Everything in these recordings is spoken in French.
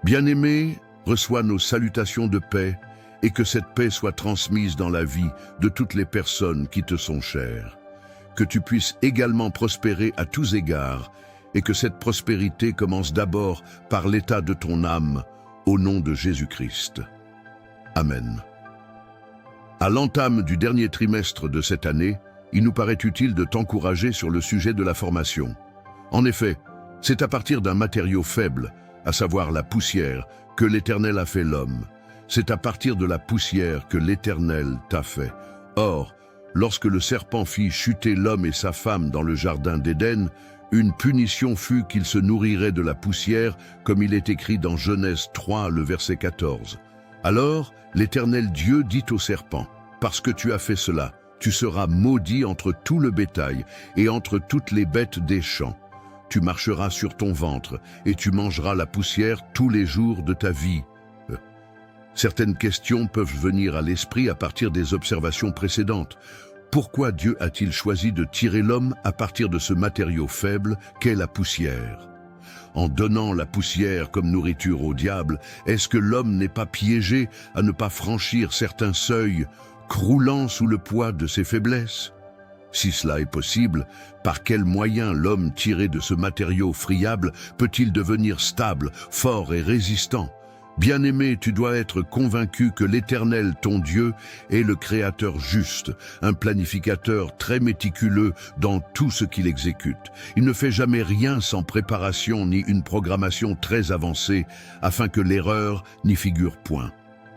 Bien-aimé, reçois nos salutations de paix et que cette paix soit transmise dans la vie de toutes les personnes qui te sont chères. Que tu puisses également prospérer à tous égards et que cette prospérité commence d'abord par l'état de ton âme, au nom de Jésus-Christ. Amen. À l'entame du dernier trimestre de cette année, il nous paraît utile de t'encourager sur le sujet de la formation. En effet, c'est à partir d'un matériau faible, à savoir la poussière, que l'Éternel a fait l'homme. C'est à partir de la poussière que l'Éternel t'a fait. Or, lorsque le serpent fit chuter l'homme et sa femme dans le jardin d'Éden, une punition fut qu'il se nourrirait de la poussière, comme il est écrit dans Genèse 3, le verset 14. Alors, l'Éternel Dieu dit au serpent, « Parce que tu as fait cela, tu seras maudit entre tout le bétail et entre toutes les bêtes des champs. Tu marcheras sur ton ventre et tu mangeras la poussière tous les jours de ta vie. » Certaines questions peuvent venir à l'esprit à partir des observations précédentes. Pourquoi Dieu a-t-il choisi de tirer l'homme à partir de ce matériau faible qu'est la poussière? En donnant la poussière comme nourriture au diable, est-ce que l'homme n'est pas piégé à ne pas franchir certains seuils, croulant sous le poids de ses faiblesses? Si cela est possible, par quels moyens l'homme tiré de ce matériau friable peut-il devenir stable, fort et résistant? Bien-aimé, tu dois être convaincu que l'Éternel, ton Dieu, est le Créateur juste, un planificateur très méticuleux dans tout ce qu'il exécute. Il ne fait jamais rien sans préparation ni une programmation très avancée, afin que l'erreur n'y figure point.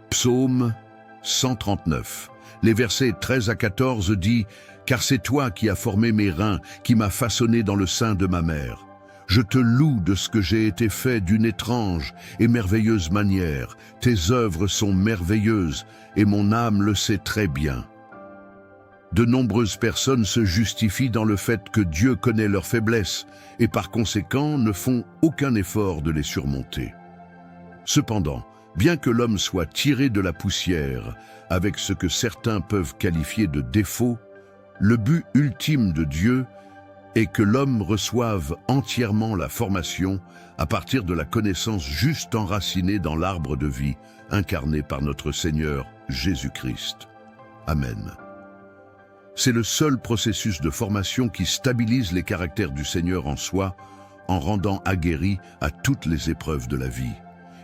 Psaume 139. Les versets 13 à 14 dit « Car c'est toi qui as formé mes reins, qui m'as façonné dans le sein de ma mère. Je te loue de ce que j'ai été fait d'une étrange et merveilleuse manière. Tes œuvres sont merveilleuses et mon âme le sait très bien. » De nombreuses personnes se justifient dans le fait que Dieu connaît leurs faiblesses et par conséquent ne font aucun effort de les surmonter. Cependant, bien que l'homme soit tiré de la poussière avec ce que certains peuvent qualifier de défaut, le but ultime de Dieu et que l'homme reçoive entièrement la formation à partir de la connaissance juste enracinée dans l'arbre de vie, incarné par notre Seigneur Jésus-Christ. Amen. C'est le seul processus de formation qui stabilise les caractères du Seigneur en soi, en rendant aguerri à toutes les épreuves de la vie.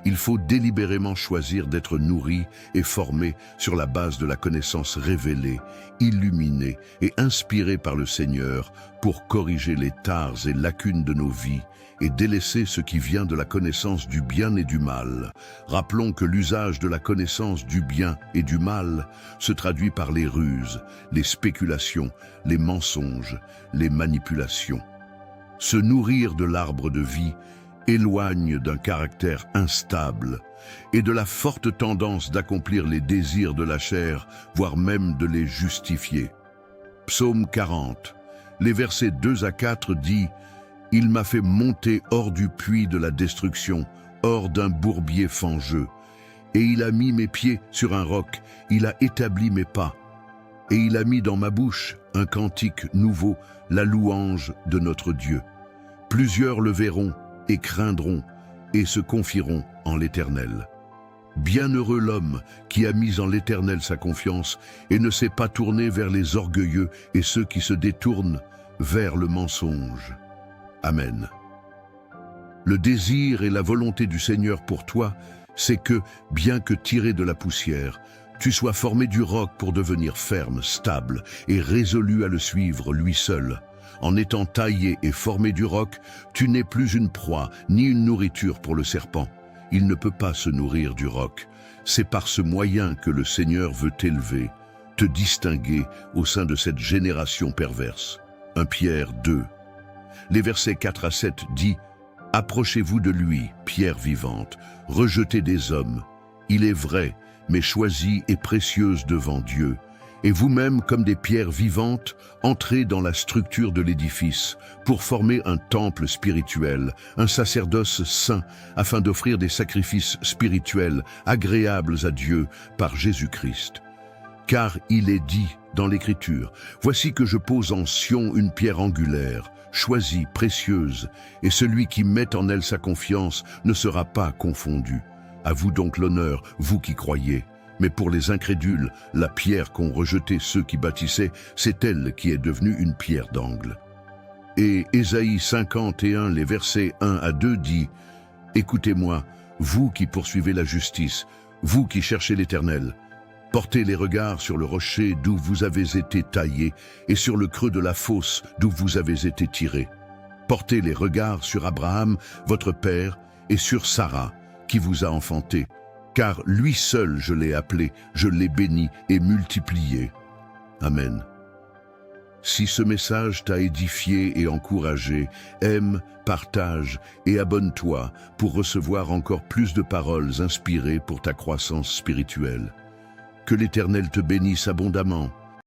Il faut délibérément choisir d'être nourri et formé sur la base de la connaissance révélée, illuminée et inspirée par le Seigneur pour corriger les tares et lacunes de nos vies et délaisser ce qui vient de la connaissance du bien et du mal. Rappelons que l'usage de la connaissance du bien et du mal se traduit par les ruses, les spéculations, les mensonges, les manipulations. Se nourrir de l'arbre de vie éloigne d'un caractère instable et de la forte tendance d'accomplir les désirs de la chair, voire même de les justifier. Psaume 40, les versets 2 à 4 dit « Il m'a fait monter hors du puits de la destruction, hors d'un bourbier fangeux. Et il a mis mes pieds sur un roc, il a établi mes pas. Et il a mis dans ma bouche un cantique nouveau, la louange de notre Dieu. Plusieurs le verront et craindront et se confieront en l'Éternel. Bienheureux l'homme qui a mis en l'Éternel sa confiance et ne s'est pas tourné vers les orgueilleux et ceux qui se détournent vers le mensonge. Amen. Le désir et la volonté du Seigneur pour toi, c'est que, bien que tiré de la poussière, tu sois formé du roc pour devenir ferme, stable et résolu à le suivre lui seul. En étant taillé et formé du roc, tu n'es plus une proie ni une nourriture pour le serpent. Il ne peut pas se nourrir du roc. C'est par ce moyen que le Seigneur veut t'élever, te distinguer au sein de cette génération perverse. 1 Pierre 2. Les versets 4 à 7 dit « Approchez-vous de lui, pierre vivante, rejetée des hommes. Il est vrai, mais choisie et précieuse devant Dieu. Et vous-même, comme des pierres vivantes, entrez dans la structure de l'édifice pour former un temple spirituel, un sacerdoce saint, afin d'offrir des sacrifices spirituels agréables à Dieu par Jésus-Christ. Car il est dit dans l'Écriture, « Voici que je pose en Sion une pierre angulaire, choisie, précieuse, et celui qui met en elle sa confiance ne sera pas confondu. À vous donc l'honneur, vous qui croyez. Mais pour les incrédules, la pierre qu'ont rejetée ceux qui bâtissaient, c'est elle qui est devenue une pierre d'angle. Et Ésaïe 51, les versets 1 à 2 dit « Écoutez-moi, vous qui poursuivez la justice, vous qui cherchez l'Éternel, portez les regards sur le rocher d'où vous avez été taillés et sur le creux de la fosse d'où vous avez été tirés. Portez les regards sur Abraham, votre père, et sur Sarah, qui vous a enfanté. Car lui seul je l'ai appelé, je l'ai béni et multiplié. Amen. Si ce message t'a édifié et encouragé, aime, partage et abonne-toi pour recevoir encore plus de paroles inspirées pour ta croissance spirituelle. Que l'Éternel te bénisse abondamment.